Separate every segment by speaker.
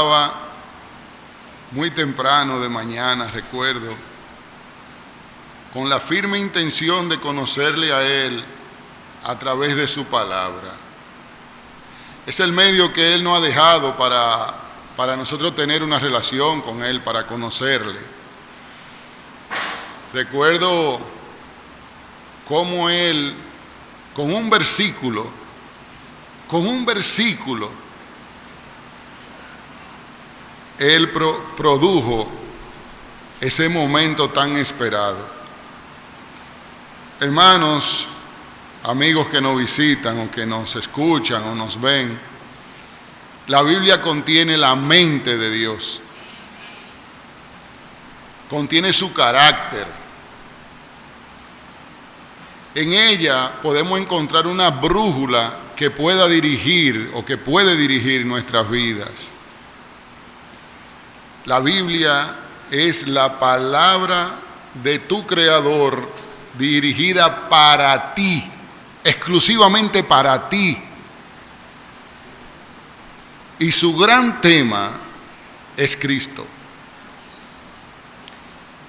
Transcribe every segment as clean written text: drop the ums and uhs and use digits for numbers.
Speaker 1: levantaba muy temprano de mañana, recuerdo, con la firme intención de conocerle a Él a través de su palabra. Es el medio que Él nos ha dejado para nosotros tener una relación con Él, para conocerle. Recuerdo cómo Él, con un versículo, Él produjo ese momento tan esperado. Hermanos, amigos que nos visitan o que nos escuchan o nos ven, la Biblia contiene la mente de Dios, contiene su carácter. En ella podemos encontrar una brújula que pueda dirigir o que puede dirigir nuestras vidas. La Biblia es la palabra de tu Creador dirigida para ti, exclusivamente para ti. Y su gran tema es Cristo.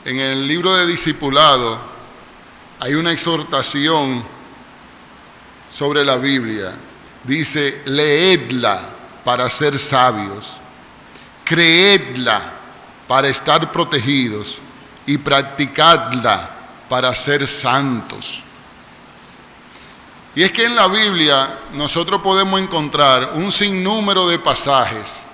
Speaker 1: En el libro de Discipulado hay una exhortación sobre la Biblia. Dice: leedla para ser sabios, creedla para estar protegidos y practicadla para ser santos. Y es que en la Biblia nosotros podemos encontrar un sinnúmero de pasajes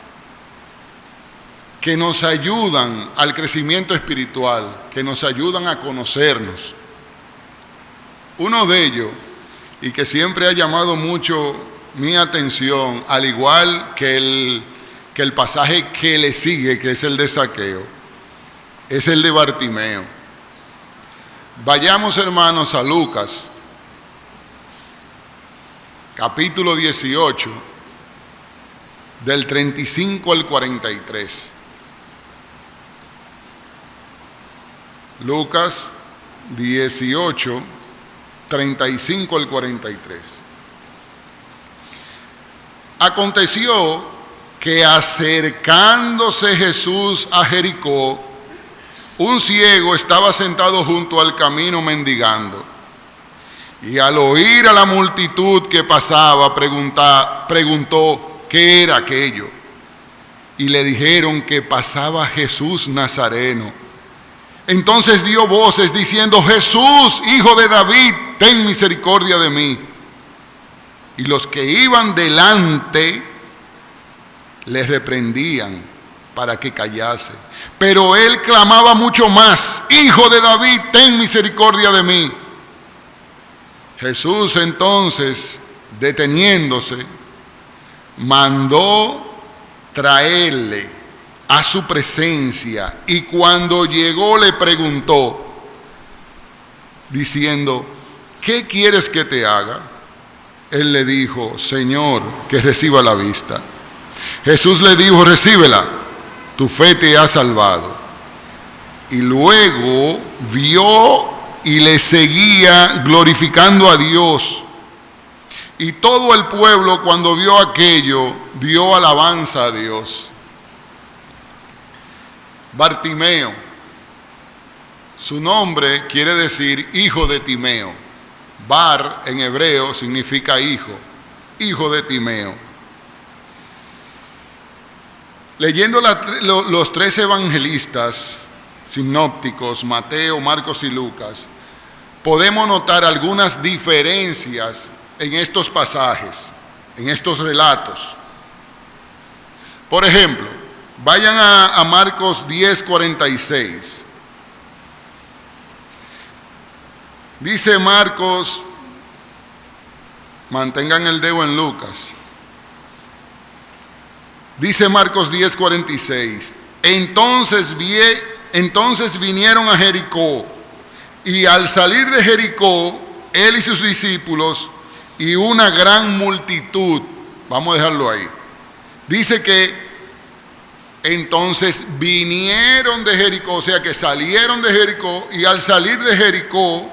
Speaker 1: que nos ayudan al crecimiento espiritual, que nos ayudan a conocernos. Uno de ellos, y que siempre ha llamado mucho mi atención, al igual que el pasaje que le sigue, que es el de Zaqueo, es el de Bartimeo. Vayamos, hermanos, a Lucas, capítulo 18, del 35 al 43. Lucas 18, 35 al 43. Aconteció que acercándose Jesús a Jericó, un ciego estaba sentado junto al camino mendigando. Y al oír a la multitud que pasaba, preguntó qué era aquello. Y le dijeron que pasaba Jesús Nazareno. Entonces dio voces diciendo: Jesús, hijo de David, ten misericordia de mí. Y los que iban delante le reprendían para que callase. Pero él clamaba mucho más: Hijo de David, ten misericordia de mí. Jesús entonces, deteniéndose, mandó traerle a su presencia, y cuando llegó le preguntó, diciendo: ¿qué quieres que te haga? Él le dijo: Señor, que reciba la vista. Jesús le dijo: recíbela, tu fe te ha salvado. Y luego vio y le seguía glorificando a Dios. Y todo el pueblo, cuando vio aquello, dio alabanza a Dios. Bartimeo, su nombre quiere decir hijo de Timeo. Bar en hebreo significa hijo, hijo de Timeo. Leyendo los tres evangelistas sinópticos, Mateo, Marcos y Lucas, podemos notar algunas diferencias en estos pasajes, en estos relatos. Por ejemplo, vayan a Marcos 10:46. Dice Marcos, mantengan el dedo en Lucas. Dice Marcos 10:46. Entonces vinieron a Jericó, y al salir de Jericó, él y sus discípulos y una gran multitud. Vamos a dejarlo ahí. Dice que entonces vinieron de Jericó, o sea que salieron de Jericó, y al salir de Jericó,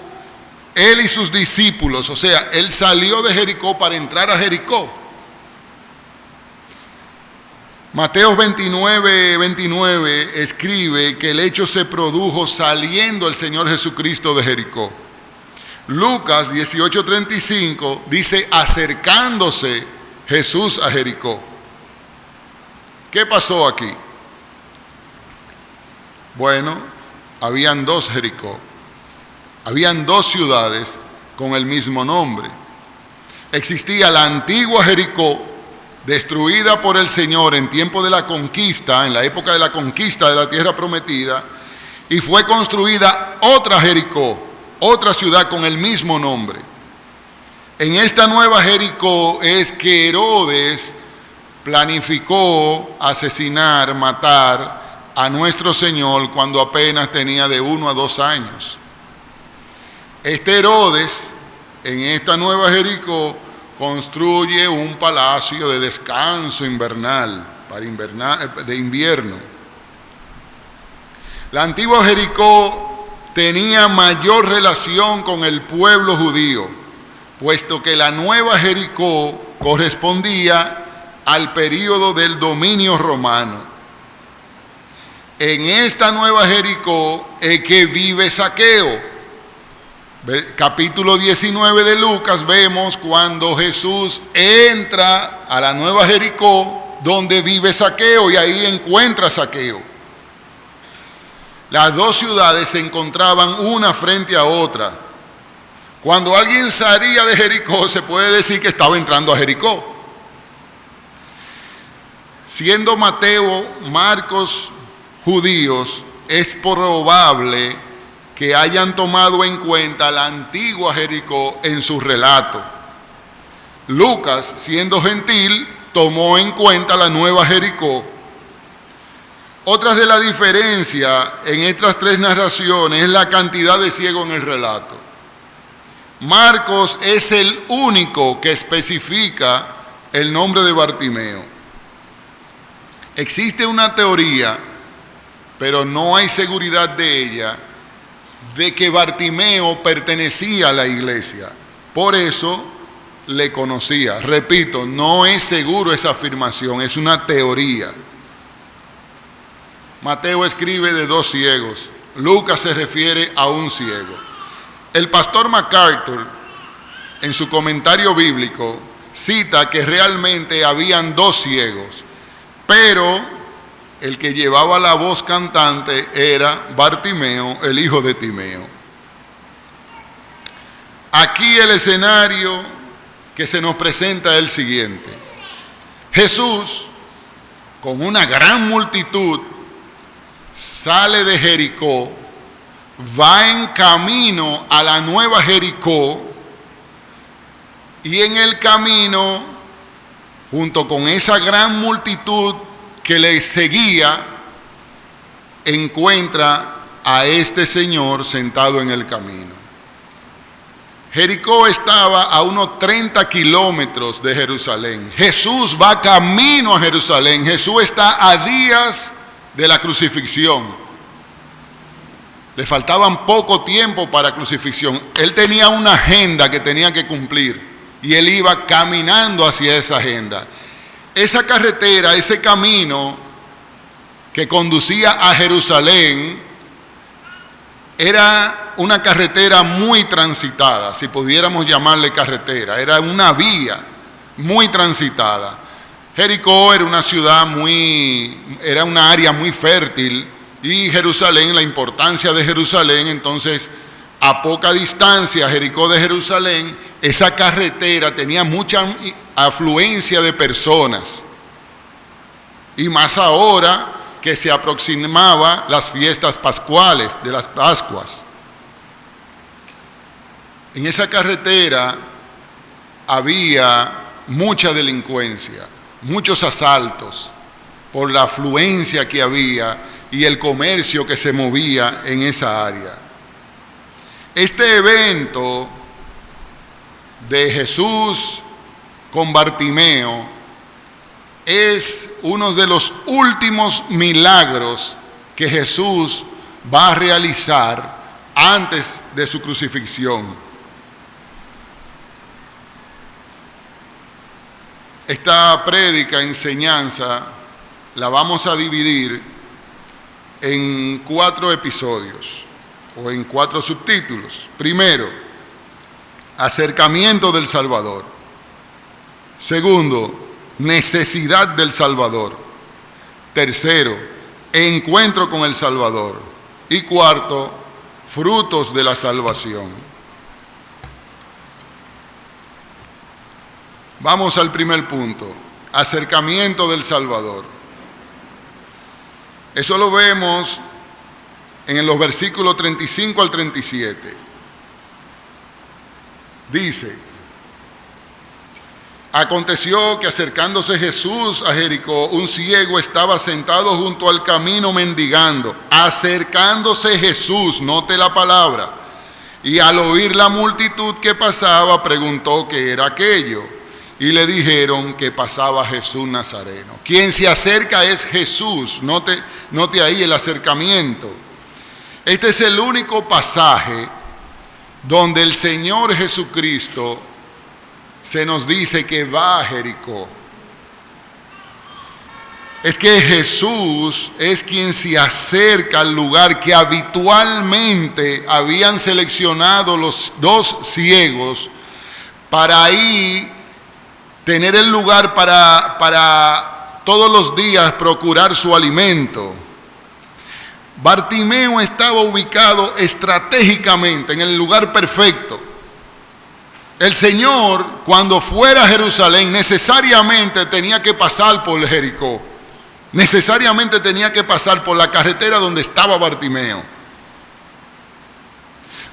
Speaker 1: él y sus discípulos, o sea, él salió de Jericó para entrar a Jericó. Mateo 29:29 escribe que el hecho se produjo saliendo el Señor Jesucristo de Jericó. Lucas 18:35 dice acercándose Jesús a Jericó. ¿Qué pasó aquí? Bueno, habían dos Jericó. Habían dos ciudades con el mismo nombre. Existía la antigua Jericó, destruida por el Señor en tiempo de la conquista, en la época de la conquista de la tierra prometida, y fue construida otra Jericó, otra ciudad con el mismo nombre. En esta nueva Jericó es que Herodes planificó asesinar, matar a nuestro Señor cuando apenas tenía de 1 a 2 años. Este Herodes, en esta nueva Jericó, construye un palacio de descanso invernal, de invierno. La antigua Jericó tenía mayor relación con el pueblo judío, puesto que la nueva Jericó correspondía al período del dominio romano. En esta nueva Jericó es que vive Zaqueo. Capítulo 19 de Lucas vemos cuando Jesús entra a la nueva Jericó donde vive Zaqueo y ahí encuentra a Zaqueo. Las dos ciudades se encontraban una frente a otra. Cuando alguien salía de Jericó se puede decir que estaba entrando a Jericó. Siendo Mateo, Marcos judíos, es probable que hayan tomado en cuenta la antigua Jericó en su relato. Lucas, siendo gentil, tomó en cuenta la nueva Jericó. Otras de la diferencia en estas tres narraciones es la cantidad de ciegos en el relato. Marcos es el único que especifica el nombre de Bartimeo. Existe una teoría, pero no hay seguridad de ella, de que Bartimeo pertenecía a la iglesia. Por eso le conocía. Repito, no es seguro esa afirmación, es una teoría. Mateo escribe de 2 ciegos. Lucas se refiere a un ciego. El pastor MacArthur, en su comentario bíblico, cita que realmente habían 2 ciegos, pero el que llevaba la voz cantante era Bartimeo, el hijo de Timeo. Aquí el escenario que se nos presenta es el siguiente. Jesús, con una gran multitud, sale de Jericó, va en camino a la nueva Jericó, y en el camino, junto con esa gran multitud que le seguía, encuentra a este señor sentado en el camino. Jericó estaba a unos 30 kilómetros de Jerusalén. Jesús va camino a Jerusalén. Jesús está a días de la crucifixión. Le faltaban poco tiempo para la crucifixión. Él tenía una agenda que tenía que cumplir y él iba caminando hacia esa agenda. Esa carretera, ese camino que conducía a Jerusalén, era una carretera muy transitada, si pudiéramos llamarle carretera. Era una vía muy transitada. Jericó era una ciudad era una área muy fértil, y Jerusalén, la importancia de Jerusalén, entonces a poca distancia, Jericó de Jerusalén, esa carretera tenía mucha afluencia de personas, y más ahora que se aproximaba las fiestas pascuales de las Pascuas. En esa carretera había mucha delincuencia, muchos asaltos, por la afluencia que había y el comercio que se movía en esa área. Este evento de Jesús con Bartimeo es uno de los últimos milagros que Jesús va a realizar antes de su crucifixión. Esta prédica, enseñanza, la vamos a dividir en 4 episodios o en 4 subtítulos. Primero, acercamiento del Salvador. Segundo, necesidad del Salvador. Tercero, encuentro con el Salvador. Y cuarto, frutos de la salvación. Vamos al primer punto, acercamiento del Salvador. Eso lo vemos en los versículos 35 al 37. Dice: aconteció que acercándose Jesús a Jericó, un ciego estaba sentado junto al camino mendigando. Acercándose Jesús, note la palabra, y al oír la multitud que pasaba, preguntó qué era aquello. Y le dijeron que pasaba Jesús Nazareno. Quien se acerca es Jesús. Note ahí el acercamiento. Este es el único pasaje donde el Señor Jesucristo se nos dice que va a Jericó. Es que Jesús es quien se acerca al lugar que habitualmente habían seleccionado los 2 ciegos para ahí tener el lugar para todos los días procurar su alimento. Bartimeo estaba ubicado estratégicamente en el lugar perfecto. El Señor, cuando fuera a Jerusalén, necesariamente tenía que pasar por Jericó. Necesariamente tenía que pasar por la carretera donde estaba Bartimeo.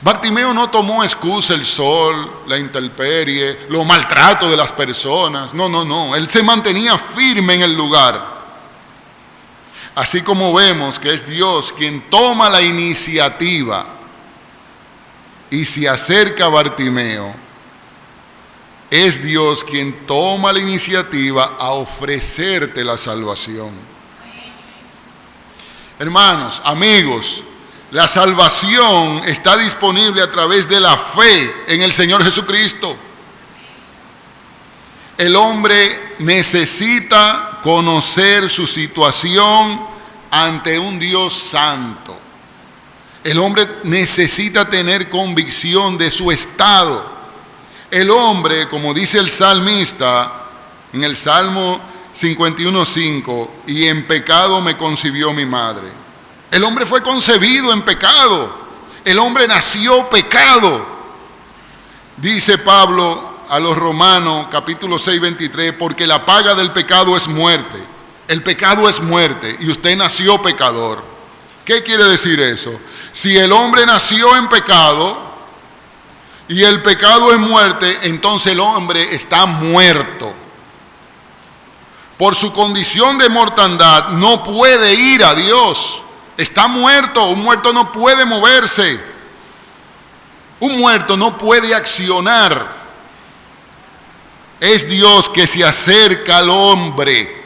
Speaker 1: Bartimeo no tomó excusa el sol, la intemperie, los maltratos de las personas. No. Él se mantenía firme en el lugar. Así como vemos que es Dios quien toma la iniciativa y se acerca a Bartimeo, es Dios quien toma la iniciativa a ofrecerte la salvación. Hermanos, amigos, la salvación está disponible a través de la fe en el Señor Jesucristo. El hombre necesita conocer su situación ante un Dios santo. El hombre necesita tener convicción de su estado. El hombre, como dice el salmista en el Salmo 51:5, y en pecado me concibió mi madre. El hombre fue concebido en pecado. El hombre nació pecado. Dice Pablo a los Romanos, capítulo 6:23, porque la paga del pecado es muerte. El pecado es muerte y usted nació pecador. ¿Qué quiere decir eso? Si el hombre nació en pecado y el pecado es muerte, entonces el hombre está muerto. Por su condición de mortandad no puede ir a Dios. Está muerto. Un muerto no puede moverse. Un muerto no puede accionar. Es Dios que se acerca al hombre.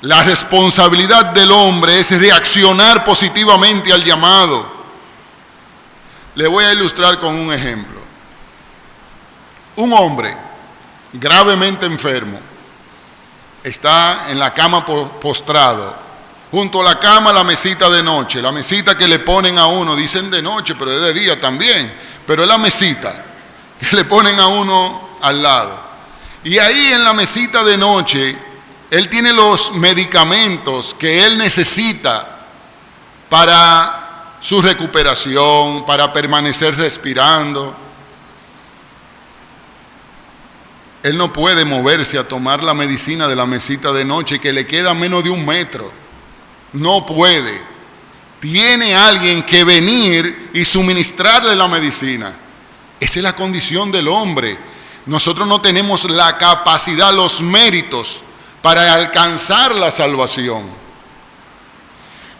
Speaker 1: La responsabilidad del hombre es reaccionar positivamente al llamado. Le voy a ilustrar con un ejemplo. Un hombre gravemente enfermo está en la cama postrado. Junto a la cama la mesita de noche, la mesita que le ponen a uno, dicen de noche, pero es de día también, pero es la mesita que le ponen a uno al lado. Y ahí en la mesita de noche, él tiene los medicamentos que él necesita para su recuperación, para permanecer respirando. Él no puede moverse a tomar la medicina de la mesita de noche que le queda menos de 1 metro. No puede. Tiene alguien que venir y suministrarle la medicina. Esa es la condición del hombre. Nosotros no tenemos la capacidad, los méritos para alcanzar la salvación.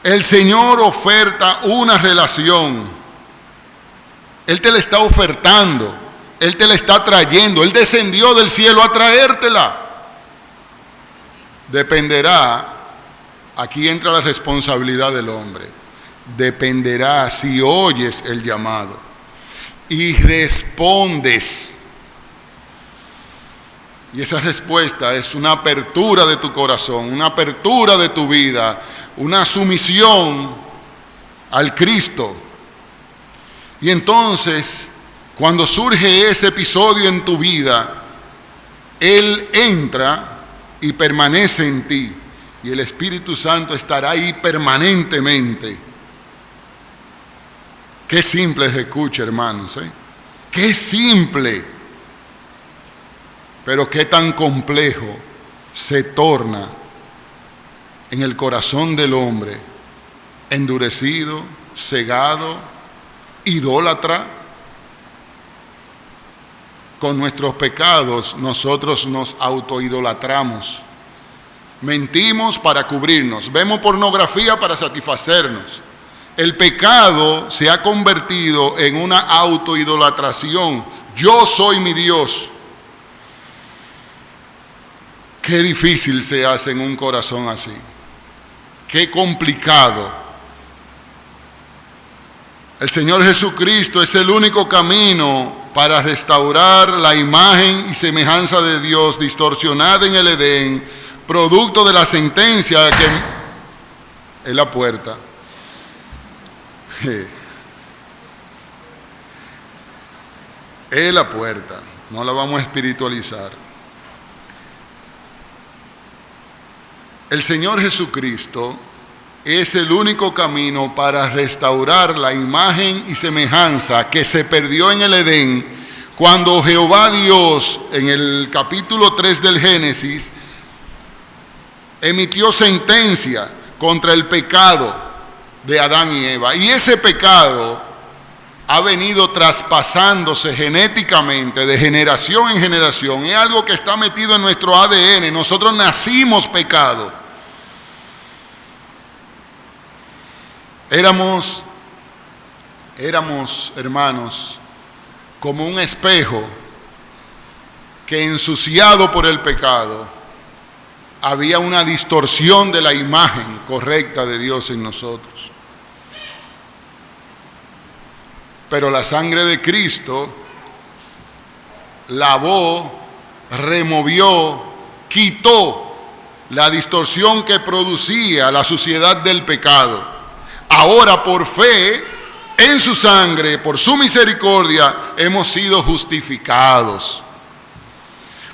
Speaker 1: El Señor oferta una relación. Él te la está ofertando. Él te la está trayendo. Él descendió del cielo a traértela. Dependerá. Aquí entra la responsabilidad del hombre. Dependerá si oyes el llamado y respondes. Y esa respuesta es una apertura de tu corazón, una apertura de tu vida, una sumisión al Cristo. Y entonces, cuando surge ese episodio en tu vida, Él entra y permanece en ti. Y el Espíritu Santo estará ahí permanentemente. Qué simple se escucha, hermanos, ¿eh? Qué simple. Pero qué tan complejo se torna en el corazón del hombre, endurecido, cegado, idólatra. Con nuestros pecados nosotros nos autoidolatramos. Mentimos para cubrirnos, vemos pornografía para satisfacernos. El pecado se ha convertido en una autoidolatración. Yo soy mi Dios. Qué difícil se hace en un corazón así. Qué complicado. El Señor Jesucristo es el único camino para restaurar la imagen y semejanza de Dios distorsionada en el Edén, producto de la sentencia que es la puerta. Es la puerta, no la vamos a espiritualizar. El Señor Jesucristo es el único camino para restaurar la imagen y semejanza que se perdió en el Edén cuando Jehová Dios, en el capítulo 3 del Génesis, emitió sentencia contra el pecado de Adán y Eva. Y ese pecado ha venido traspasándose genéticamente de generación en generación. Es algo que está metido en nuestro ADN. Nosotros nacimos pecado. Éramos, hermanos, como un espejo que, ensuciado por el pecado, había una distorsión de la imagen correcta de Dios en nosotros. Pero la sangre de Cristo lavó, removió, quitó la distorsión que producía la suciedad del pecado. Ahora, por fe en su sangre, por su misericordia, hemos sido justificados.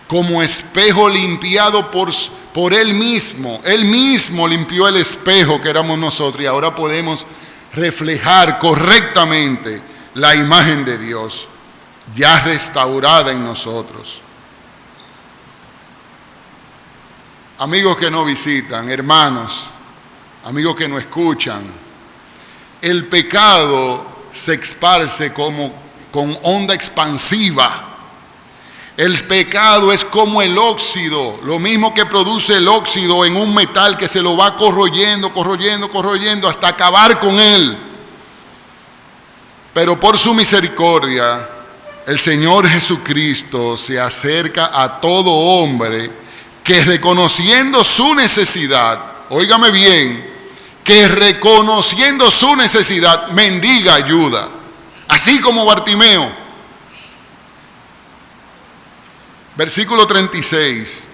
Speaker 1: Como espejo limpiado por Él mismo. Él mismo limpió el espejo que éramos nosotros y ahora podemos reflejar correctamente la imagen de Dios, ya restaurada en nosotros. Amigos que nos visitan, hermanos, amigos que nos escuchan, el pecado se esparce con onda expansiva. El pecado es como el óxido, lo mismo que produce el óxido en un metal que se lo va corroyendo hasta acabar con él. Pero por su misericordia, el Señor Jesucristo se acerca a todo hombre que, reconociendo su necesidad, óigame bien, que reconociendo su necesidad mendiga ayuda, así como Bartimeo. Versículo 36.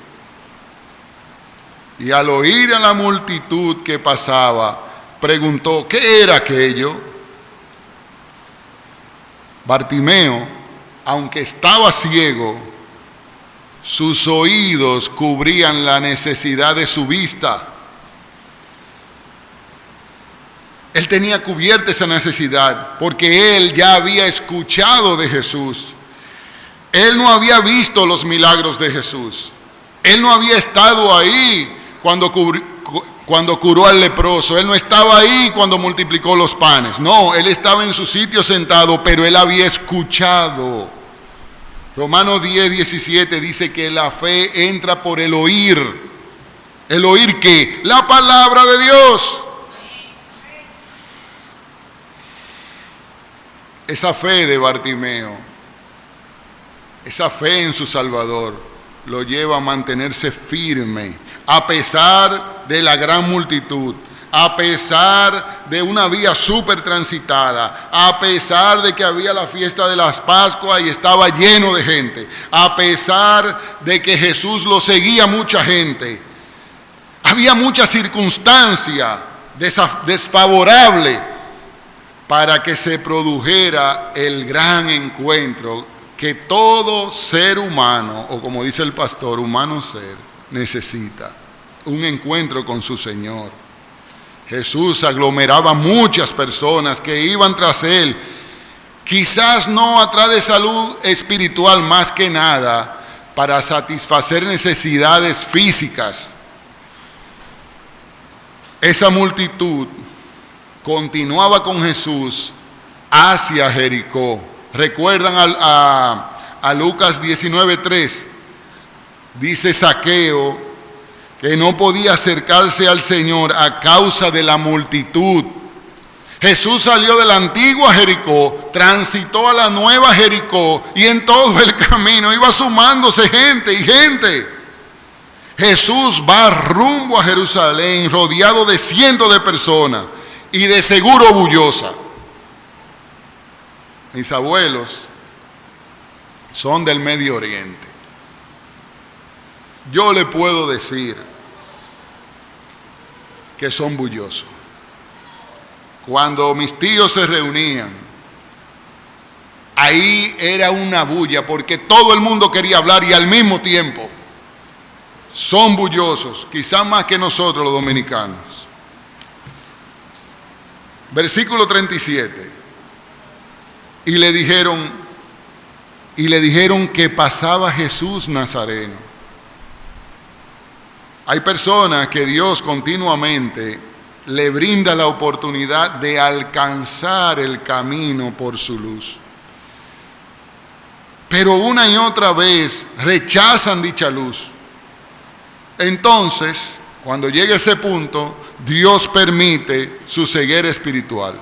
Speaker 1: Y al oír a la multitud que pasaba, preguntó, ¿qué era aquello? Bartimeo, aunque estaba ciego, sus oídos cubrían la necesidad de su vista. Él tenía cubierta esa necesidad porque él ya había escuchado de Jesús. Él no había visto los milagros de Jesús. Él no había estado ahí cuando curó al leproso. Él no estaba ahí cuando multiplicó los panes. No, él estaba en su sitio sentado, pero él había escuchado. Romanos 10:17 dice que la fe entra por el oír. ¿El oír qué? La palabra de Dios. Esa fe de Bartimeo, esa fe en su Salvador, lo lleva a mantenerse firme, a pesar de la gran multitud, a pesar de una vía súper transitada, a pesar de que había la fiesta de las Pascuas y estaba lleno de gente, a pesar de que Jesús lo seguía mucha gente, había mucha circunstancia desfavorable para que se produjera el gran encuentro que todo ser humano, o como dice el pastor, humano ser, necesita. Un encuentro con su Señor. Jesús aglomeraba muchas personas que iban tras Él, quizás no atrás de salud espiritual más que nada, para satisfacer necesidades físicas. Esa multitud continuaba con Jesús hacia Jericó. ¿Recuerdan a Lucas 19:3? Dice Zaqueo que no podía acercarse al Señor a causa de la multitud. Jesús salió de la antigua Jericó, transitó a la nueva Jericó y en todo el camino iba sumándose gente y gente. Jesús va rumbo a Jerusalén rodeado de cientos de personas y de seguro bullosa. Mis abuelos son del Medio Oriente. Yo le puedo decir que son bullosos. Cuando mis tíos se reunían, ahí era una bulla porque todo el mundo quería hablar y al mismo tiempo son bullosos, quizás más que nosotros los dominicanos. Versículo 37. Y le dijeron que pasaba Jesús Nazareno. Hay personas que Dios continuamente le brinda la oportunidad de alcanzar el camino por su luz. Pero una y otra vez rechazan dicha luz. Entonces, cuando llega ese punto, Dios permite su ceguera espiritual.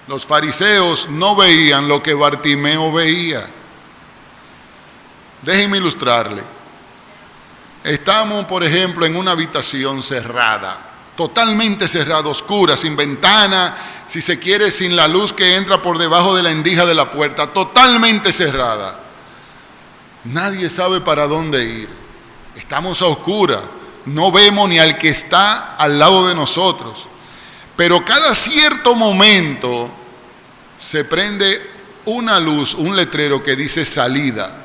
Speaker 1: Los fariseos no veían lo que Bartimeo veía. Déjenme ilustrarle. Estamos, por ejemplo, en una habitación cerrada, totalmente cerrada, oscura, sin ventana, si se quiere, sin la luz que entra por debajo de la endija de la puerta, totalmente cerrada. Nadie sabe para dónde ir. Estamos a oscuras, no vemos ni al que está al lado de nosotros. Pero cada cierto momento se prende una luz, un letrero que dice salida.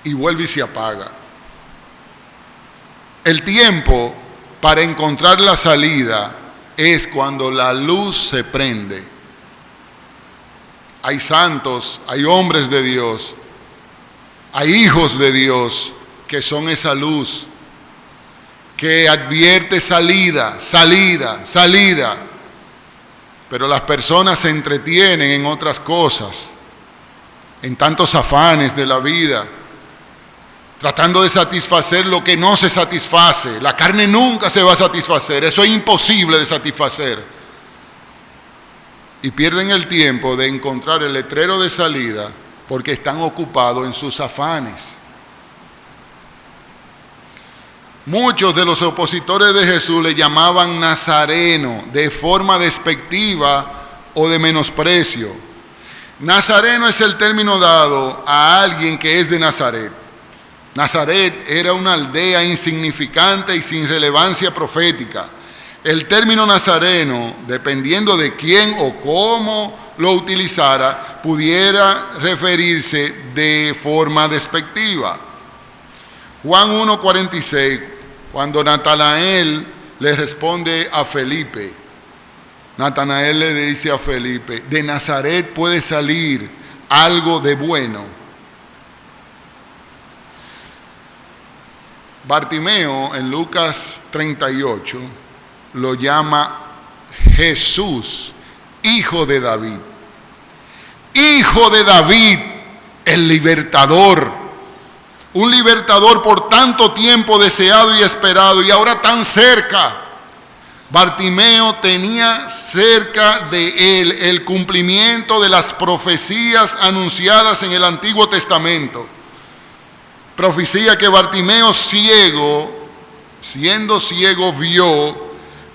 Speaker 1: Y vuelve y se apaga. El tiempo para encontrar la salida es cuando la luz se prende. Hay santos, hay hombres de Dios, hay hijos de Dios que son esa luz que advierte salida, salida, salida. Pero las personas se entretienen en otras cosas, en tantos afanes de la vida, tratando de satisfacer lo que no se satisface. La carne nunca se va a satisfacer, eso es imposible de satisfacer. Y pierden el tiempo de encontrar el letrero de salida porque están ocupados en sus afanes. Muchos de los opositores de Jesús le llamaban nazareno de forma despectiva o de menosprecio. Nazareno es el término dado a alguien que es de Nazaret. Nazaret era una aldea insignificante y sin relevancia profética. El término nazareno, dependiendo de quién o cómo lo utilizara, pudiera referirse de forma despectiva. Juan 1:46, cuando Natanael le responde a Felipe, Natanael le dice a Felipe, de Nazaret puede salir algo de bueno. Bartimeo en Lucas 38 lo llama Jesús, hijo de David. Hijo de David, el libertador. Un libertador por tanto tiempo deseado y esperado y ahora tan cerca. Bartimeo tenía cerca de él el cumplimiento de las profecías anunciadas en el Antiguo Testamento. Profecía que Bartimeo ciego siendo ciego vio,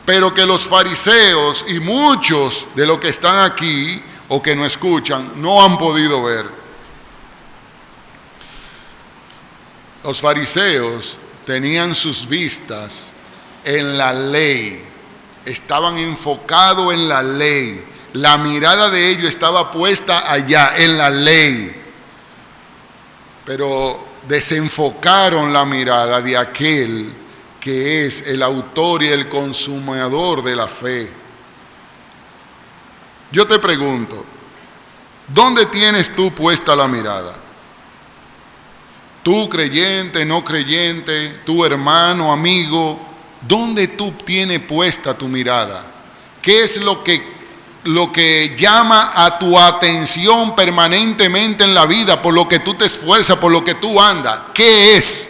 Speaker 1: pero que los fariseos y muchos de los que están aquí o que no escuchan no han podido ver. Los fariseos tenían sus vistas en la ley, estaban enfocados en la ley, la mirada de ellos estaba puesta allá, en la ley, pero desenfocaron la mirada de aquel que es el autor y el consumador de la fe. Yo te pregunto, ¿dónde tienes tú puesta la mirada? Tú creyente, no creyente, tu hermano, amigo, ¿dónde tú tienes puesta tu mirada? ¿Qué es lo que llama a tu atención permanentemente en la vida, por lo que tú te esfuerzas, por lo que tú andas? ¿Qué es?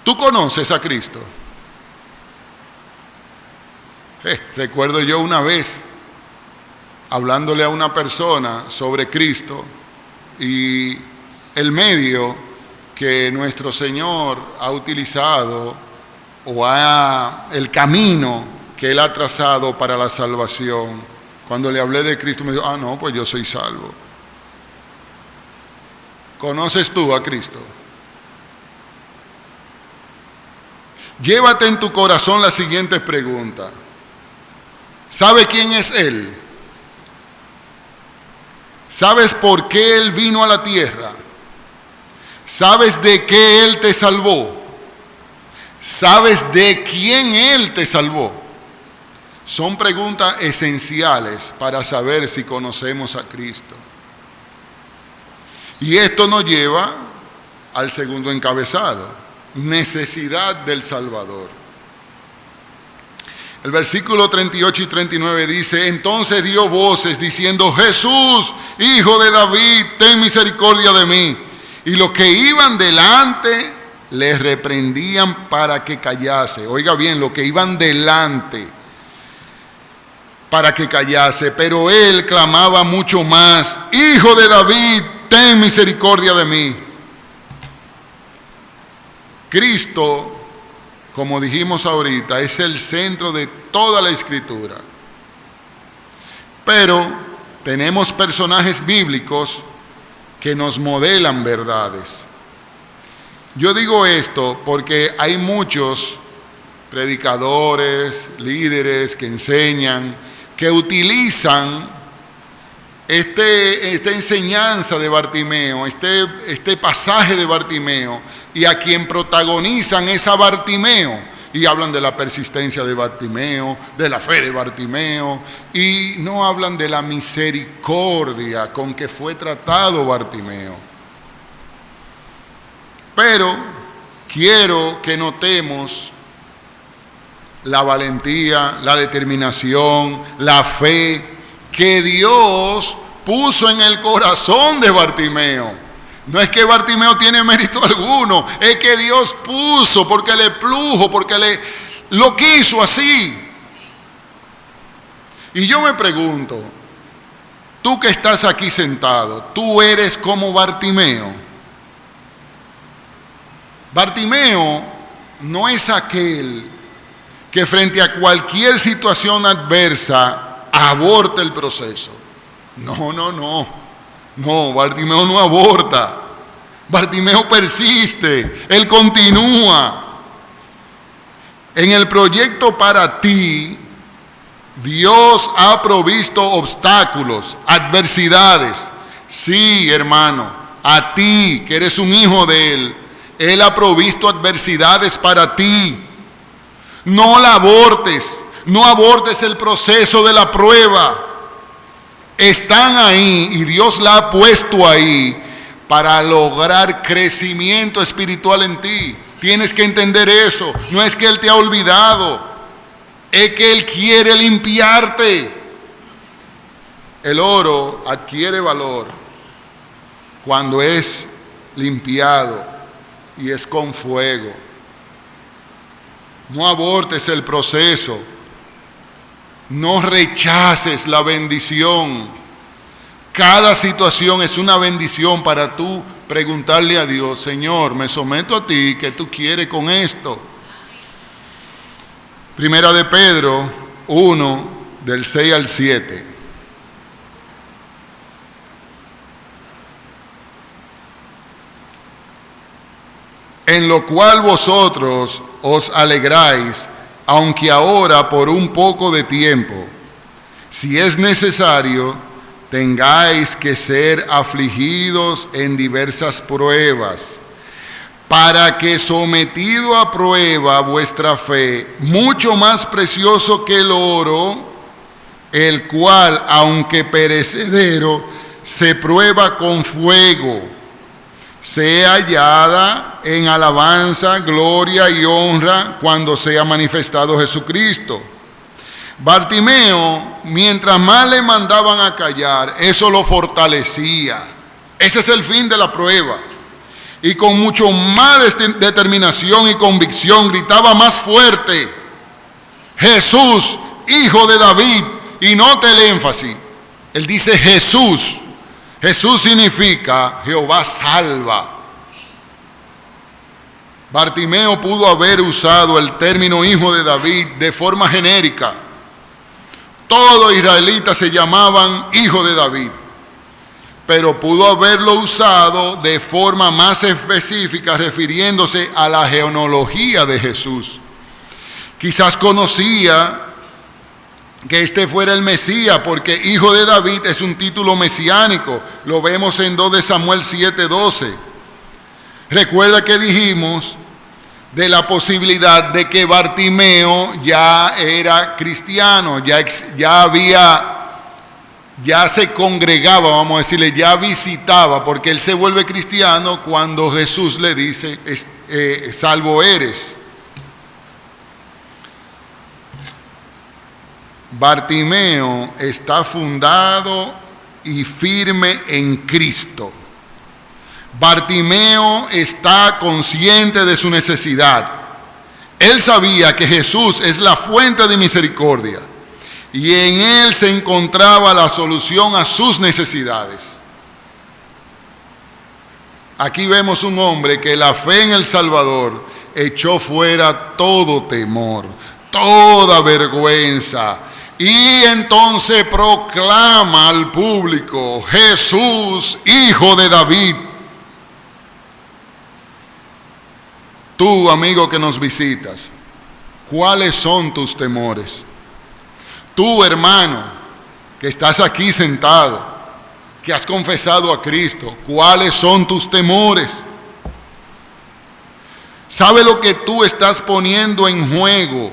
Speaker 1: ¿Tú conoces a Cristo? Recuerdo yo una vez hablándole a una persona sobre Cristo y el medio que nuestro Señor ha utilizado o el camino que Él ha trazado para la salvación. Cuando le hablé de Cristo me dijo, no, pues yo soy salvo. ¿Conoces tú a Cristo? Llévate en tu corazón la siguiente pregunta. ¿Sabe quién es Él? ¿Sabes por qué Él vino a la tierra? ¿Sabes de qué Él te salvó? ¿Sabes de quién Él te salvó? Son preguntas esenciales para saber si conocemos a Cristo. Y esto nos lleva al segundo encabezado: necesidad del Salvador. El versículo 38 y 39 dice: entonces dio voces diciendo, Jesús, hijo de David, ten misericordia de mí. Y los que iban delante le reprendían para que callase. Oiga bien, los que iban delante para que callase, pero él clamaba mucho más, Hijo de David, ten misericordia de mí. Cristo, como dijimos ahorita, es el centro de toda la Escritura. Pero tenemos personajes bíblicos que nos modelan verdades. Yo digo esto porque hay muchos predicadores, líderes que enseñan, que utilizan esta enseñanza de Bartimeo, este pasaje de Bartimeo, y a quien protagonizan es a Bartimeo, y hablan de la persistencia de Bartimeo, de la fe de Bartimeo, y no hablan de la misericordia con que fue tratado Bartimeo. Pero quiero que notemos la valentía, la determinación, la fe que Dios puso en el corazón de Bartimeo. No es que Bartimeo tiene mérito alguno, es que Dios puso, porque le plujo, porque lo quiso así. Y yo me pregunto, tú que estás aquí sentado, ¿tú eres como Bartimeo? Bartimeo no es aquel que frente a cualquier situación adversa aborta el proceso. No, Bartimeo no aborta. Bartimeo persiste, él continúa. En el proyecto para ti, Dios ha provisto obstáculos, adversidades. Sí, hermano, a ti que eres un hijo de Él, Él ha provisto adversidades para ti. No la abortes, no abortes el proceso de la prueba. Están ahí y Dios la ha puesto ahí para lograr crecimiento espiritual en ti. Tienes que entender eso. No es que Él te ha olvidado, es que Él quiere limpiarte. El oro adquiere valor cuando es limpiado y es con fuego. No abortes el proceso. No rechaces la bendición. Cada situación es una bendición para tú preguntarle a Dios: Señor, me someto a ti, ¿qué tú quieres con esto? Primera de Pedro 1, del 6 al 7. En lo cual vosotros os alegráis, aunque ahora por un poco de tiempo, si es necesario, tengáis que ser afligidos en diversas pruebas, para que, sometido a prueba vuestra fe, mucho más precioso que el oro, el cual, aunque perecedero, se prueba con fuego, sea hallada en alabanza, gloria y honra cuando sea manifestado Jesucristo. Bartimeo, mientras más le mandaban a callar, eso lo fortalecía. Ese es el fin de la prueba. Y con mucho más determinación y convicción gritaba más fuerte: Jesús, hijo de David. Y note el énfasis, él dice Jesús. Jesús significa Jehová salva. Bartimeo pudo haber usado el término hijo de David de forma genérica. Todos los israelitas se llamaban hijo de David, pero pudo haberlo usado de forma más específica, refiriéndose a la genealogía de Jesús. Quizás conocía que este fuera el Mesías, porque hijo de David es un título mesiánico. Lo vemos en 2 de Samuel 7:12. Recuerda que dijimos de la posibilidad de que Bartimeo ya era cristiano, ya se congregaba, vamos a decirle, ya visitaba, porque él se vuelve cristiano cuando Jesús le dice: salvo eres. Bartimeo está fundado y firme en Cristo. Bartimeo está consciente de su necesidad. Él sabía que Jesús es la fuente de misericordia y en él se encontraba la solución a sus necesidades. Aquí vemos un hombre que la fe en el Salvador echó fuera todo temor, toda vergüenza. Y entonces proclama al público: Jesús, hijo de David. Tú, amigo que nos visitas, ¿cuáles son tus temores? Tú, hermano, que estás aquí sentado, que has confesado a Cristo, ¿cuáles son tus temores? ¿Sabe lo que tú estás poniendo en juego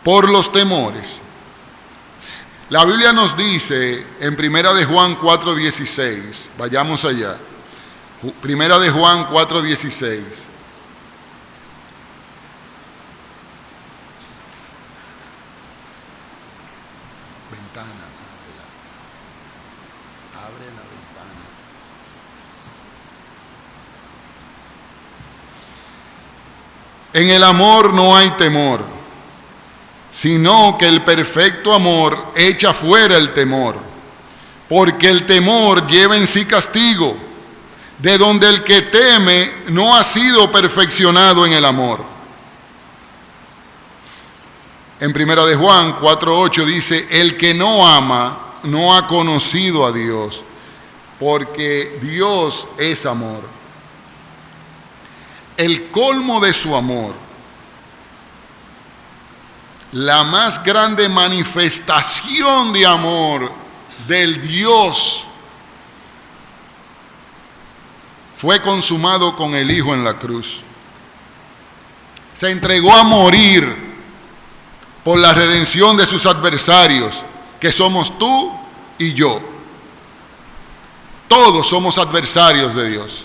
Speaker 1: por los temores? La Biblia nos dice en Primera de Juan 4:16, vayamos allá. Primera de Juan 4:16. Ventana, abre la ventana. En el amor no hay temor, sino que el perfecto amor echa fuera el temor, porque el temor lleva en sí castigo, de donde el que teme no ha sido perfeccionado en el amor. En Primera de Juan 4:8 dice: el que no ama no ha conocido a Dios, porque Dios es amor. El colmo de su amor, la más grande manifestación de amor del Dios, fue consumado con el Hijo en la cruz. Se entregó a morir por la redención de sus adversarios, que somos tú y yo. Todos somos adversarios de Dios.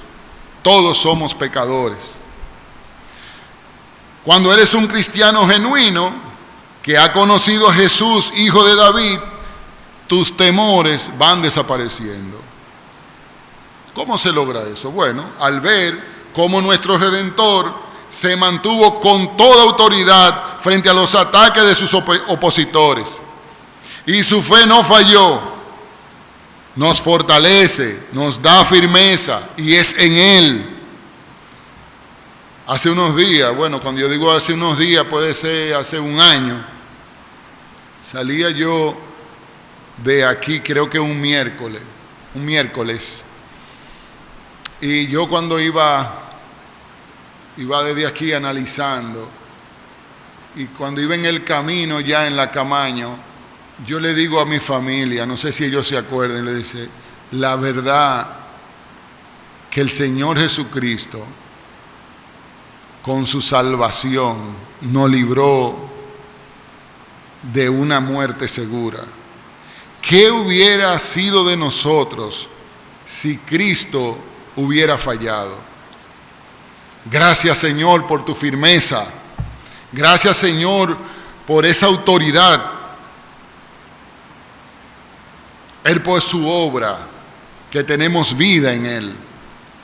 Speaker 1: Todos somos pecadores. Cuando eres un cristiano genuino, que ha conocido a Jesús, hijo de David, tus temores van desapareciendo. ¿Cómo se logra eso? Bueno, al ver cómo nuestro Redentor se mantuvo con toda autoridad frente a los ataques de sus opositores, y su fe no falló. nos fortalece, nos da firmeza y es en Él. Hace unos días, bueno, cuando yo digo hace unos días puede ser hace un año, salía yo de aquí, creo que un miércoles, y yo cuando iba desde aquí analizando, y cuando iba en el camino ya en la Camaño, yo le digo a mi familia, no sé si ellos se acuerdan, le dice, la verdad que el Señor Jesucristo con su salvación nos libró de una muerte segura. ¿Qué hubiera sido de nosotros si Cristo hubiera fallado? Gracias, Señor, por tu firmeza. Gracias, Señor, por esa autoridad. Es por su obra que tenemos vida en Él.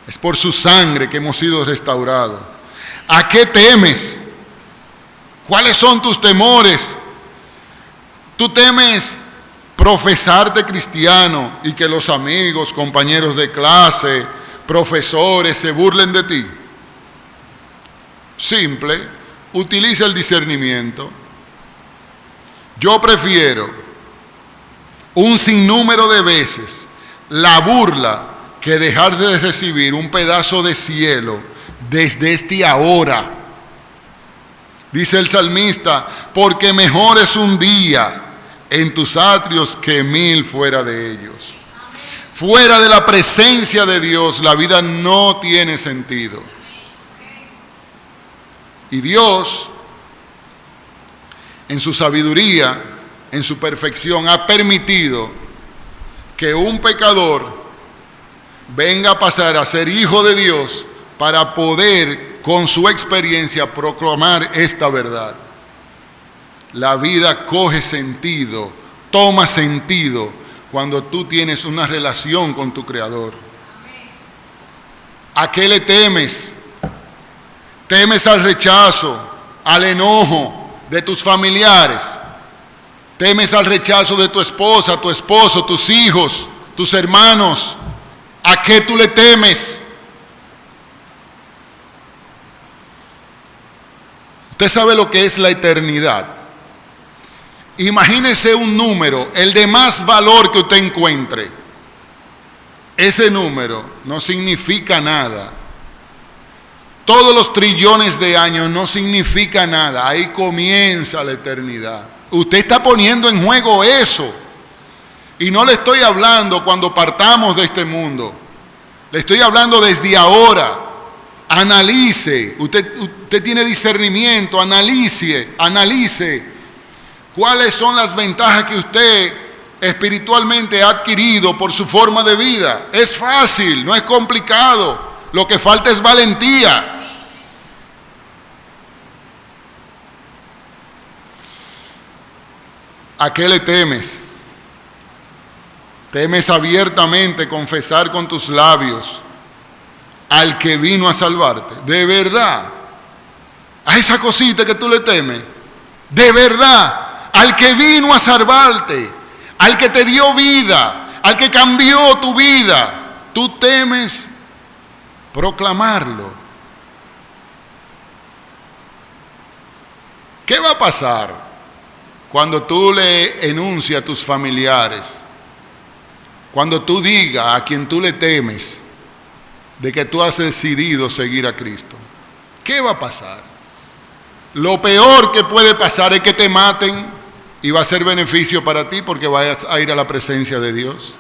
Speaker 1: Es por su sangre que hemos sido restaurados. ¿A qué temes? ¿Cuáles son tus temores? ¿Tú temes profesarte cristiano y que los amigos, compañeros de clase, profesores se burlen de ti? Simple, utiliza el discernimiento. Yo prefiero un sinnúmero de veces la burla que dejar de recibir un pedazo de cielo desde este ahora. Dice el salmista, porque mejor es un día en tus atrios que 1000 fuera de ellos. Fuera de la presencia de Dios, la vida no tiene sentido. Y Dios, en su sabiduría, en su perfección, ha permitido que un pecador venga a pasar a ser hijo de Dios para poder, con su experiencia, proclamar esta verdad. La vida coge sentido, toma sentido cuando tú tienes una relación con tu Creador. ¿A qué le temes? ¿Temes al rechazo, al enojo de tus familiares? ¿Temes al rechazo de tu esposa, tu esposo, tus hijos, tus hermanos? ¿A qué tú le temes? Usted sabe lo que es la eternidad. Imagínese un número, el de más valor que usted encuentre. Ese número no significa nada. Todos los trillones de años no significa nada. Ahí comienza la eternidad. Usted está poniendo en juego eso. Y no le estoy hablando cuando partamos de este mundo. Le estoy hablando desde ahora. Analice. Usted tiene discernimiento. Analice. ¿Cuáles son las ventajas que usted espiritualmente ha adquirido por su forma de vida? Es fácil, no es complicado. Lo que falta es valentía. ¿A qué le temes? ¿Temes abiertamente confesar con tus labios al que vino a salvarte? ¿De verdad? ¿A esa cosita que tú le temes? ¿De verdad? Al que vino a salvarte, al que te dio vida, al que cambió tu vida, tú temes proclamarlo. ¿Qué va a pasar cuando tú le enuncias a tus familiares, cuando tú digas a quien tú le temes de que tú has decidido seguir a Cristo? ¿Qué va a pasar? Lo peor que puede pasar es que te maten y va a ser beneficio para ti porque vas a ir a la presencia de Dios.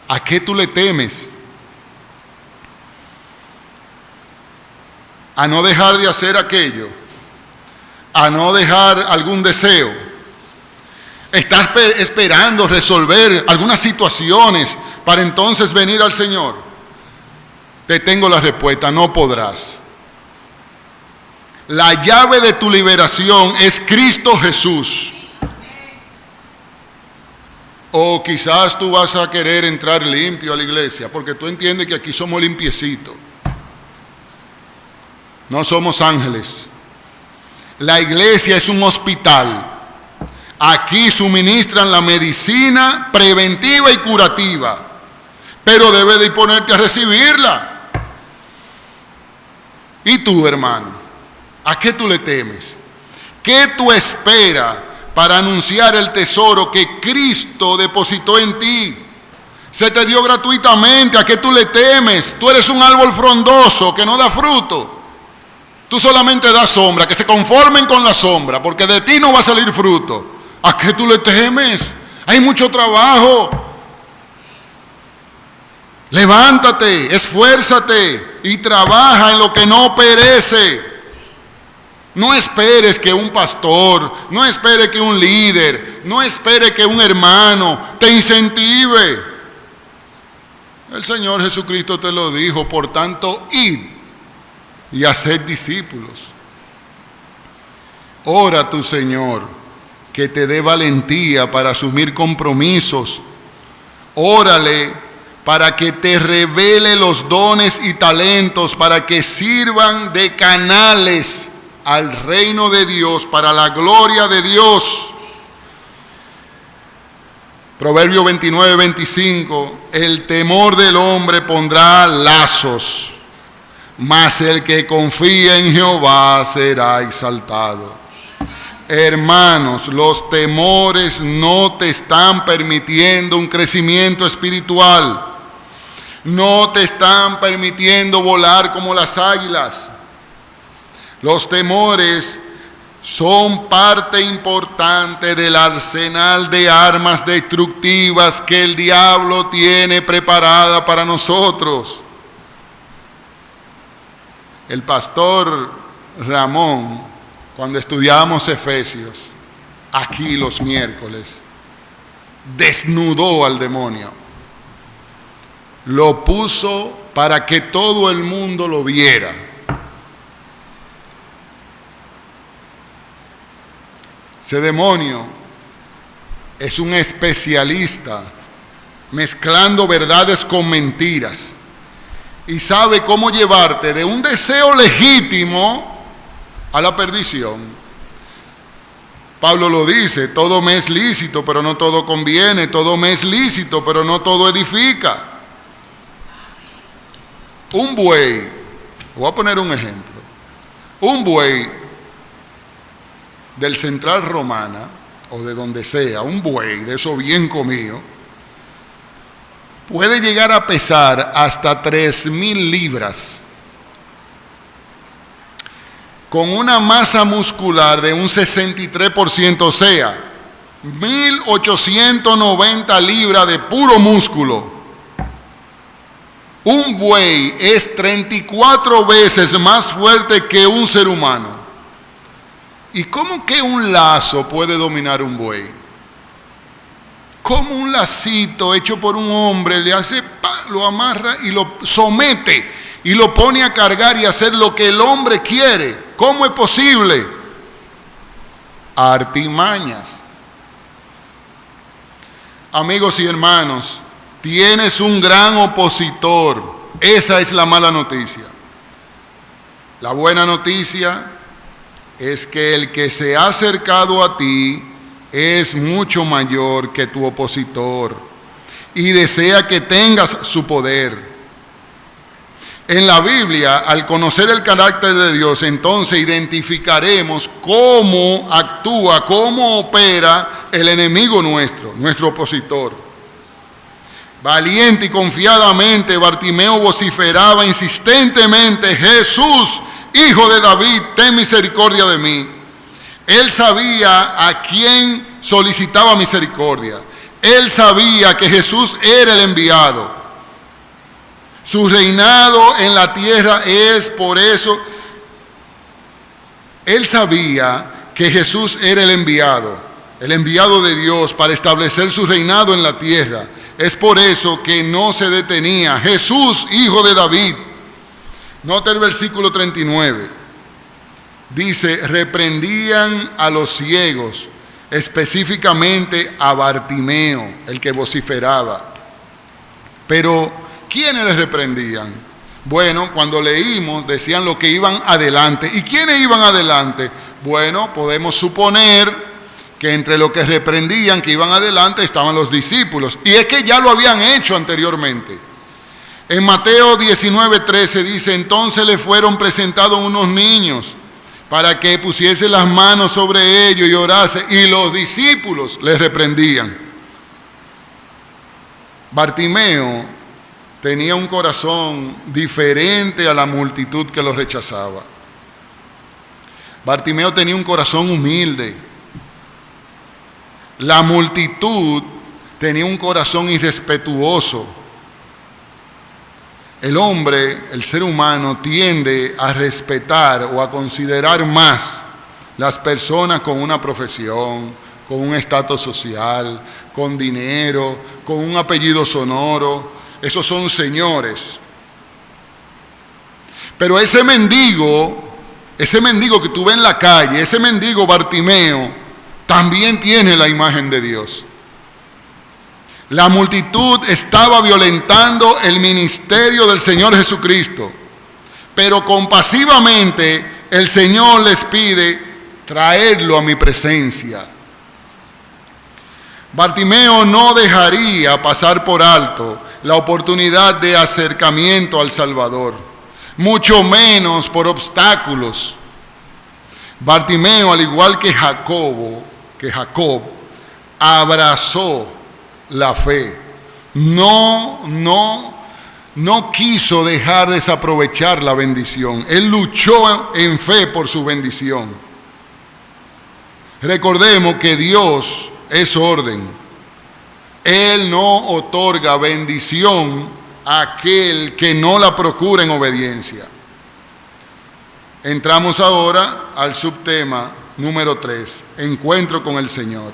Speaker 1: ¿A qué tú le temes? A no dejar de hacer aquello, a no dejar algún deseo. Estás esperando resolver algunas situaciones para entonces venir al Señor. Te tengo la respuesta, no podrás. La llave de tu liberación es Cristo Jesús. O quizás tú vas a querer entrar limpio a la iglesia porque tú entiendes que aquí somos limpiecitos. No somos ángeles. La iglesia es un hospital Aquí suministran la medicina preventiva y curativa, pero debes de ponerte a recibirla. ¿Y tú, hermano? ¿A qué tú le temes? ¿Qué tú esperas para anunciar el tesoro que Cristo depositó en ti? Se te dio gratuitamente. ¿A qué tú le temes? Tú eres un árbol frondoso que no da fruto. Tú solamente das sombra. Que se conformen con la sombra, porque de ti no va a salir fruto. ¿A qué tú le temes? Hay mucho trabajo. Levántate, esfuérzate y trabaja en lo que no perece. No esperes que un pastor, no esperes que un líder, no esperes que un hermano te incentive. El Señor Jesucristo te lo dijo, por tanto, id y haced discípulos. Ora a tu Señor que te dé valentía para asumir compromisos. Órale para que te revele los dones y talentos para que sirvan de canales al reino de Dios, para la gloria de Dios. Proverbio 29:25, el temor del hombre pondrá lazos, mas el que confía en Jehová será exaltado. Hermanos, los temores no te están permitiendo un crecimiento espiritual. No te están permitiendo volar como las águilas. Los temores son parte importante del arsenal de armas destructivas que el diablo tiene preparada para nosotros. El pastor Ramón, cuando estudiábamos Efesios, aquí los miércoles, desnudó al demonio. Lo puso para que todo el mundo lo viera. Ese demonio es un especialista mezclando verdades con mentiras y sabe cómo llevarte de un deseo legítimo a la perdición. Pablo lo dice, todo me es lícito, pero no todo conviene, todo me es lícito, pero no todo edifica. Un buey, voy a poner un ejemplo, un buey del Central Romana, o de donde sea, un buey de eso bien comido, puede llegar a pesar hasta 3,000 libras, con una masa muscular de un 63%, o sea, 1,890 libras de puro músculo. Un buey es 34 veces más fuerte que un ser humano. ¿Y cómo que un lazo puede dominar un buey? ¿Cómo un lacito hecho por un hombre le hace, lo amarra y lo somete y lo pone a cargar y hacer lo que el hombre quiere? ¿Cómo es posible? Artimañas. Amigos y hermanos, tienes un gran opositor. Esa es la mala noticia. La buena noticia es que el que se ha acercado a ti es mucho mayor que tu opositor y desea que tengas su poder. En la Biblia, al conocer el carácter de Dios, entonces identificaremos cómo actúa, cómo opera el enemigo nuestro, nuestro opositor. Valiente y confiadamente, Bartimeo vociferaba insistentemente: Jesús, Hijo de David, ten misericordia de mí. Él sabía a quién solicitaba misericordia. Él sabía que Jesús era el enviado. Su reinado en la tierra es por eso. Él sabía que Jesús era el enviado de Dios para establecer su reinado en la tierra. Es por eso que no se detenía. Jesús, Hijo de David. Nota el versículo 39. Dice, reprendían a los ciegos, específicamente a Bartimeo, el que vociferaba. Pero, ¿quiénes les reprendían? Bueno, cuando leímos, decían los que iban adelante. ¿Y quiénes iban adelante? Bueno, podemos suponer que entre los que reprendían, que iban adelante, estaban los discípulos. Y es que ya lo habían hecho anteriormente. En Mateo 19:13 dice: entonces le fueron presentados unos niños para que pusiese las manos sobre ellos y orase, y los discípulos les reprendían. Bartimeo tenía un corazón diferente a la multitud que lo rechazaba. Bartimeo tenía un corazón humilde. La multitud tenía un corazón irrespetuoso. El hombre, el ser humano, tiende a respetar o a considerar más las personas con una profesión, con un estatus social, con dinero, con un apellido sonoro. Esos son señores. Pero ese mendigo que tú ves en la calle, ese mendigo Bartimeo, también tiene la imagen de Dios. La multitud estaba violentando el ministerio del Señor Jesucristo, pero compasivamente el Señor les pide traerlo a mi presencia. Bartimeo no dejaría pasar por alto la oportunidad de acercamiento al Salvador, mucho menos por obstáculos. Bartimeo, al igual que Jacob, abrazó la fe. No quiso dejar desaprovechar la bendición. Él luchó en fe por su bendición. Recordemos que Dios es orden. Él no otorga bendición a aquel que no la procura en obediencia. Entramos ahora al subtema número 3, encuentro con el Señor.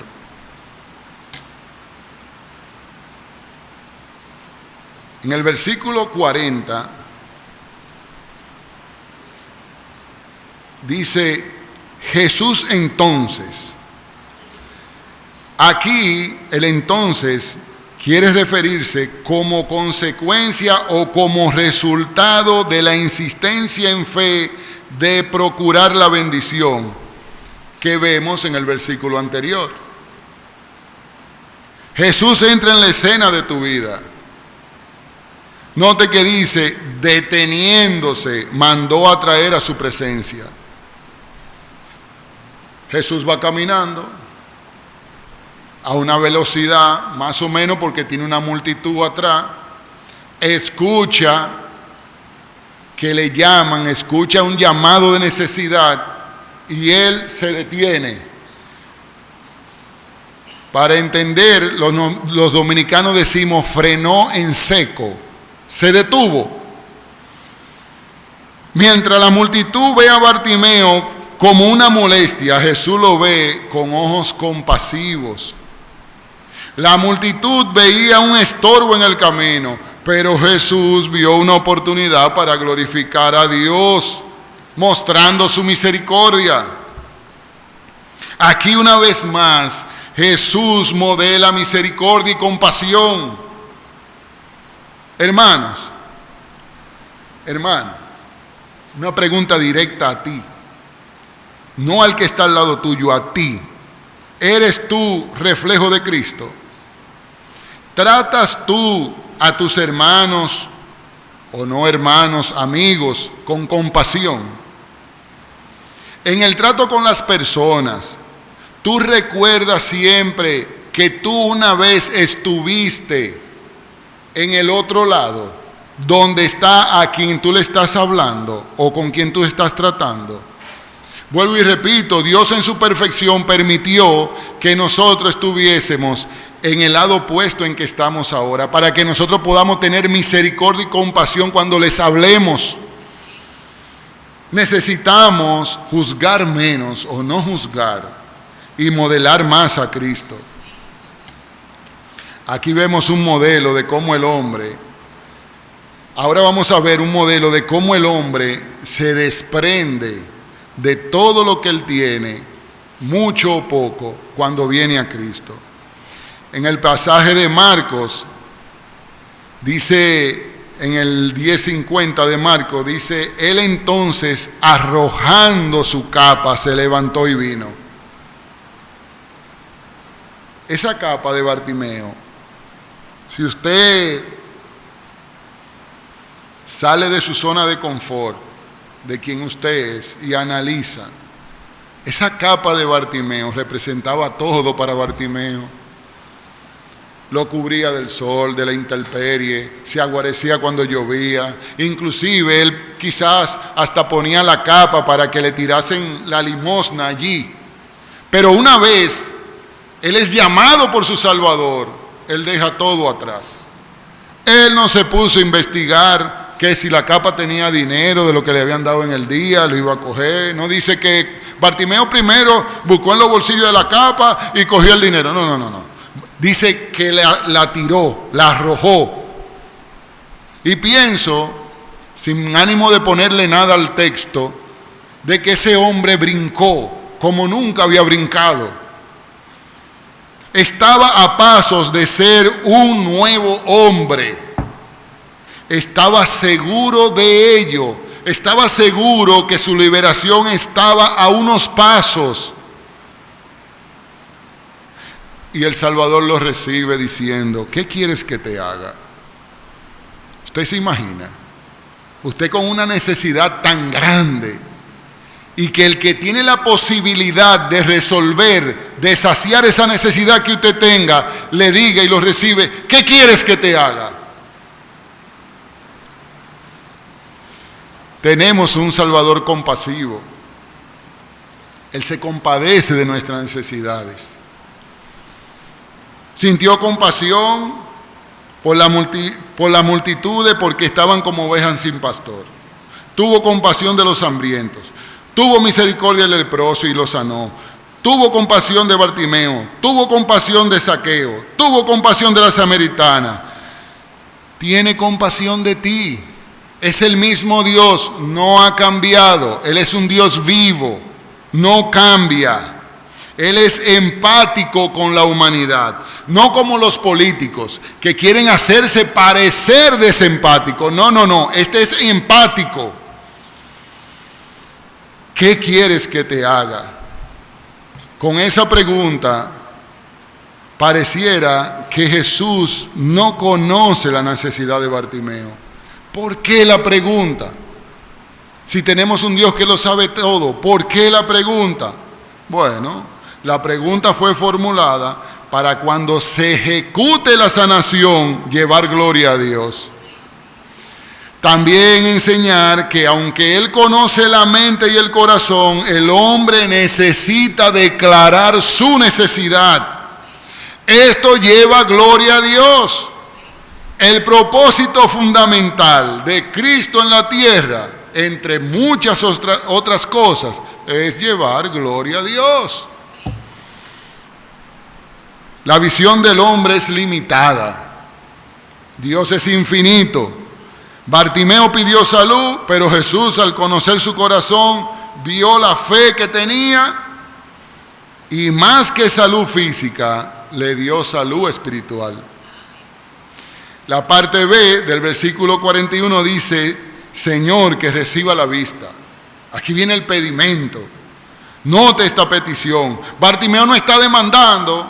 Speaker 1: En el versículo 40 dice: Jesús entonces. Aquí el entonces quiere referirse como consecuencia o como resultado de la insistencia en fe de procurar la bendición que vemos en el versículo anterior. Jesús entra en la escena de tu vida. Note que dice, deteniéndose, mandó a traer a su presencia. Jesús va caminando a una velocidad, más o menos porque tiene una multitud atrás, escucha que le llaman, escucha un llamado de necesidad y él se detiene. Para entender, los dominicanos decimos frenó en seco, se detuvo. Mientras la multitud ve a Bartimeo como una molestia, Jesús lo ve con ojos compasivos. La multitud veía un estorbo en el camino, pero Jesús vio una oportunidad para glorificar a Dios, mostrando su misericordia. Aquí una vez más, Jesús modela misericordia y compasión. Hermanos, una pregunta directa a ti, no al que está al lado tuyo, a ti. ¿Eres tú reflejo de Cristo? ¿Tratas tú a tus hermanos o no hermanos, amigos, con compasión? En el trato con las personas, tú recuerdas siempre que tú una vez estuviste en el otro lado, donde está a quien tú le estás hablando o con quien tú estás tratando. Vuelvo y repito, Dios en su perfección permitió que nosotros estuviésemos en el lado opuesto en que estamos ahora, para que nosotros podamos tener misericordia y compasión cuando les hablemos. Necesitamos juzgar menos o no juzgar y modelar más a Cristo. Aquí vemos un modelo de cómo el hombre, ahora vamos a ver un modelo de cómo el hombre se desprende de todo lo que él tiene, mucho o poco, cuando viene a Cristo. En el pasaje de Marcos, dice en el 10:50 de Marcos, dice, él entonces arrojando su capa se levantó y vino. esa capa de Bartimeo, si usted sale de su zona de confort, de quien usted es, y analiza, esa capa de Bartimeo representaba todo para Bartimeo. Lo cubría del sol, de la intemperie, se aguarecía cuando llovía, inclusive él quizás hasta ponía la capa para que le tirasen la limosna allí. Pero una vez él es llamado por su Salvador, él deja todo atrás. Él no se puso a investigar que si la capa tenía dinero de lo que le habían dado en el día, lo iba a coger. No dice que Bartimeo primero buscó en los bolsillos de la capa y cogió el dinero. No. Dice que la tiró, la arrojó. Y pienso, sin ánimo de ponerle nada al texto, de que ese hombre brincó como nunca había brincado. Estaba a pasos de ser un nuevo hombre. Estaba seguro de ello. Estaba seguro que su liberación estaba a unos pasos. Y el Salvador lo recibe diciendo, ¿qué quieres que te haga? Usted se imagina, usted con una necesidad tan grande, y que el que tiene la posibilidad de resolver, de saciar esa necesidad que usted tenga, le diga y lo recibe, ¿qué quieres que te haga? Tenemos un Salvador compasivo. Él se compadece de nuestras necesidades. Sintió compasión por la multitud porque estaban como ovejas sin pastor. Tuvo compasión de los hambrientos. Tuvo misericordia del leproso y lo sanó. Tuvo compasión de Bartimeo. Tuvo compasión de Zaqueo. Tuvo compasión de la samaritana. Tiene compasión de ti. Es el mismo Dios, no ha cambiado. Él es un Dios vivo, no cambia. Él es empático con la humanidad, no como los políticos que quieren hacerse parecer desempáticos. No, este es empático. ¿Qué quieres que te haga? Con esa pregunta pareciera que Jesús no conoce la necesidad de Bartimeo. ¿Por qué la pregunta? Si tenemos un Dios que lo sabe todo, ¿por qué la pregunta? Bueno, la pregunta fue formulada para cuando se ejecute la sanación, llevar gloria a Dios. También enseñar que aunque Él conoce la mente y el corazón, el hombre necesita declarar su necesidad. Esto lleva gloria a Dios. El propósito fundamental de Cristo en la tierra, entre muchas otras cosas, es llevar gloria a Dios. La visión del hombre es limitada. Dios es infinito. Bartimeo pidió salud, pero Jesús, al conocer su corazón, vio la fe que tenía y más que salud física, le dio salud espiritual. La parte B del versículo 41 dice, Señor, que reciba la vista. Aquí viene el pedimento. Note esta petición. Bartimeo no está demandando.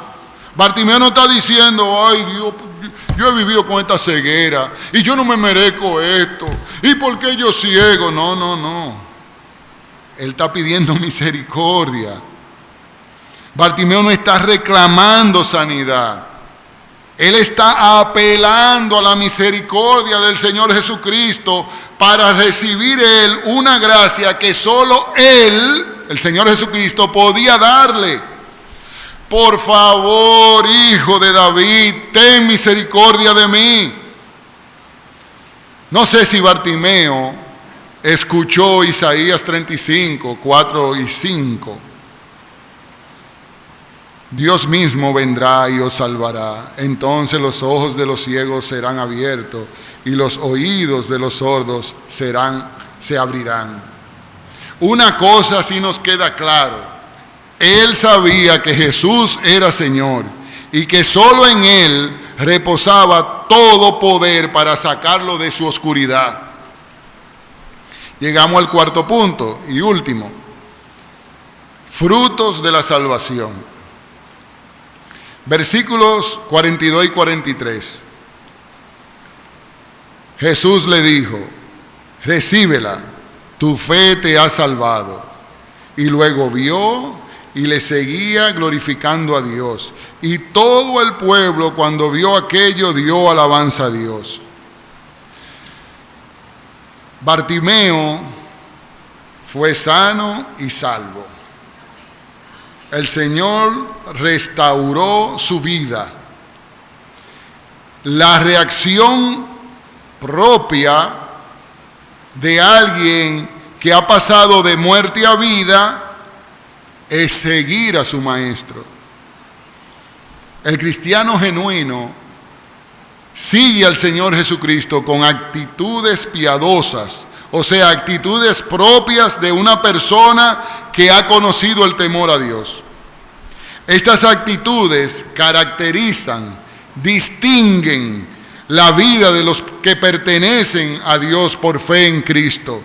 Speaker 1: Bartimeo no está diciendo, ay Dios, yo he vivido con esta ceguera y yo no me merezco esto. ¿Y por qué yo ciego? No. Él está pidiendo misericordia. Bartimeo no está reclamando sanidad. Él está apelando a la misericordia del Señor Jesucristo para recibir Él una gracia que solo Él, el Señor Jesucristo, podía darle. Por favor, Hijo de David, ten misericordia de mí. No sé si Bartimeo escuchó Isaías 35, 4 y 5. Dios mismo vendrá y os salvará. Entonces los ojos de los ciegos serán abiertos y los oídos de los sordos se abrirán. Una cosa sí nos queda claro. Él sabía que Jesús era Señor y que solo en Él reposaba todo poder para sacarlo de su oscuridad. Llegamos al cuarto punto y último. Frutos de la salvación. Versículos 42 y 43. Jesús le dijo: recíbela, tu fe te ha salvado. Y luego vio y le seguía glorificando a Dios. Y todo el pueblo, cuando vio aquello, dio alabanza a Dios. Bartimeo fue sano y salvo. El Señor restauró su vida. La reacción propia de alguien que ha pasado de muerte a vida es seguir a su maestro. El cristiano genuino sigue al Señor Jesucristo con actitudes piadosas, o sea, actitudes propias de una persona que ha conocido el temor a Dios. Estas actitudes caracterizan, distinguen la vida de los que pertenecen a Dios por fe en Cristo.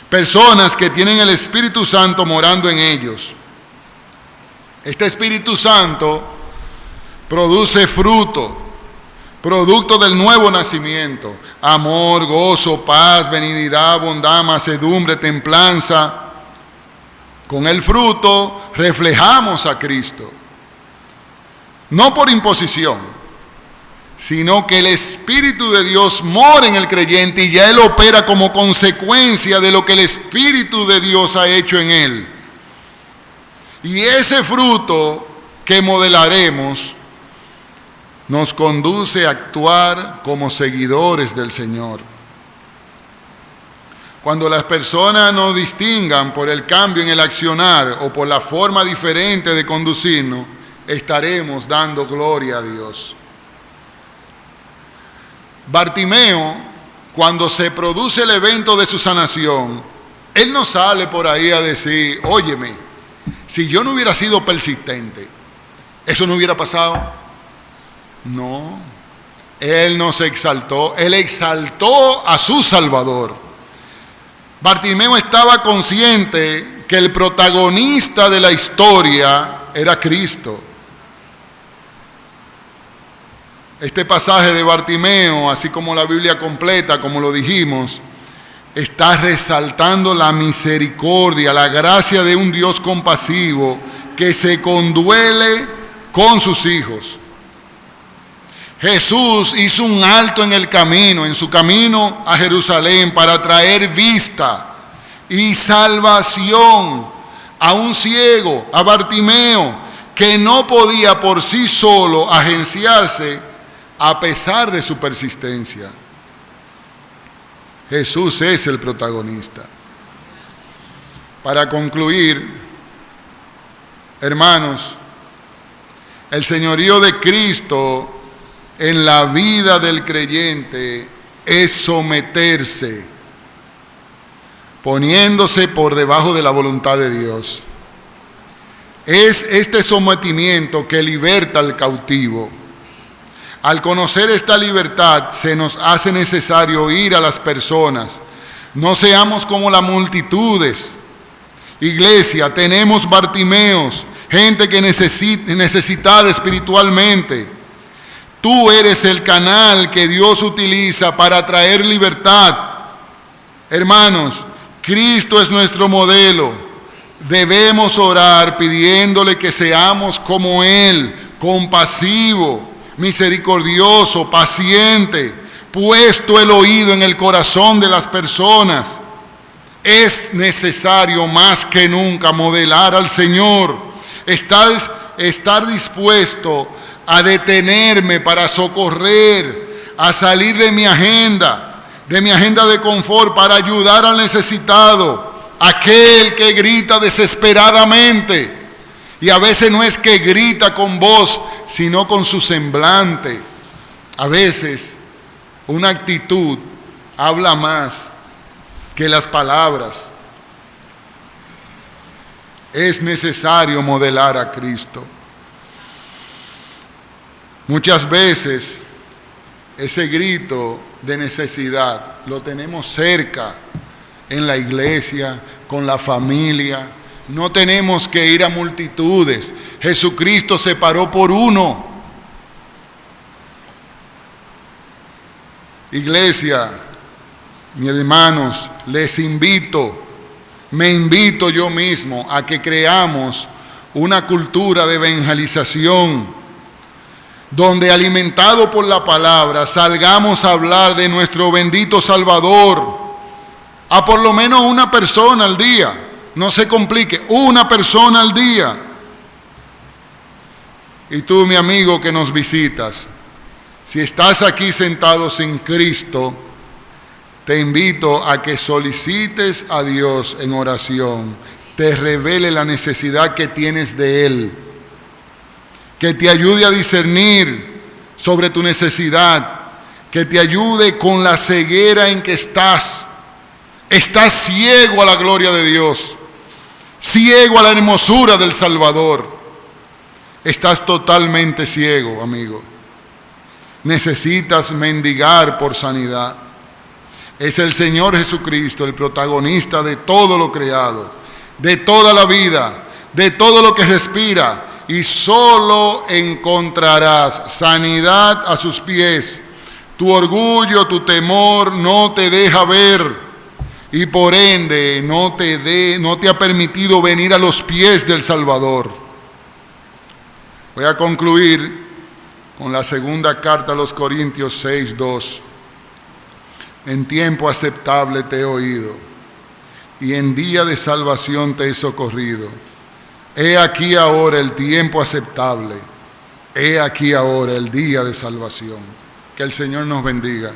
Speaker 1: Personas que tienen el Espíritu Santo morando en ellos. Este Espíritu Santo produce fruto, producto del nuevo nacimiento: amor, gozo, paz, benignidad, bondad, mansedumbre, templanza. Con el fruto reflejamos a Cristo, no por imposición, sino que el Espíritu de Dios mora en el creyente y ya Él opera como consecuencia de lo que el Espíritu de Dios ha hecho en él. Y ese fruto que modelaremos nos conduce a actuar como seguidores del Señor. Cuando las personas nos distingan por el cambio en el accionar o por la forma diferente de conducirnos, estaremos dando gloria a Dios. Bartimeo, cuando se produce el evento de su sanación, él no sale por ahí a decir: óyeme, si yo no hubiera sido persistente, ¿eso no hubiera pasado? No, él no se exaltó, él exaltó a su Salvador. Bartimeo estaba consciente que el protagonista de la historia era Cristo. Este pasaje de Bartimeo, así como la Biblia completa, como lo dijimos, está resaltando la misericordia, la gracia de un Dios compasivo que se conduele con sus hijos. Jesús hizo un alto en su camino a Jerusalén, para traer vista y salvación a un ciego, a Bartimeo, que no podía por sí solo agenciarse a pesar de su persistencia. Jesús es el protagonista. Para concluir, hermanos, el señorío de Cristo en la vida del creyente es someterse, poniéndose por debajo de la voluntad de Dios. Es este sometimiento que liberta al cautivo. Al conocer esta libertad, se nos hace necesario oír a las personas. No seamos como las multitudes. Iglesia, tenemos Bartimeos, gente que necesitada espiritualmente. Tú eres el canal que Dios utiliza para traer libertad. Hermanos, Cristo es nuestro modelo. Debemos orar pidiéndole que seamos como Él, compasivo, misericordioso, paciente, puesto el oído en el corazón de las personas. Es necesario más que nunca modelar al Señor, estar dispuesto a detenerme para socorrer, a salir de mi agenda de confort, para ayudar al necesitado, aquel que grita desesperadamente. Y a veces no es que grita con voz, sino con su semblante. A veces una actitud habla más que las palabras. Es necesario modelar a Cristo. Muchas veces ese grito de necesidad lo tenemos cerca, en la iglesia, con la familia, No tenemos que ir a multitudes. Jesucristo se paró por uno. Iglesia, mis hermanos, les invito, me invito yo mismo a que creamos una cultura de evangelización, donde alimentado por la palabra salgamos a hablar de nuestro bendito Salvador a por lo menos una persona al día. No se complique, una persona al día. Y tú, mi amigo que nos visitas, si estás aquí sentado sin Cristo, te invito a que solicites a Dios en oración, te revele la necesidad que tienes de Él, que te ayude a discernir sobre tu necesidad, que te ayude con la ceguera en que estás. Estás ciego a la gloria de Dios, ciego a la hermosura del Salvador. Estás totalmente ciego, amigo. Necesitas mendigar por sanidad. Es el Señor Jesucristo el protagonista de todo lo creado, de toda la vida, de todo lo que respira, y solo encontrarás sanidad a sus pies. Tu orgullo, tu temor no te deja ver, y por ende no te ha permitido venir a los pies del Salvador. Voy a concluir con la segunda carta a los Corintios 6:2. En tiempo aceptable te he oído, y en día de salvación te he socorrido. He aquí ahora el tiempo aceptable, he aquí ahora el día de salvación. Que el Señor nos bendiga.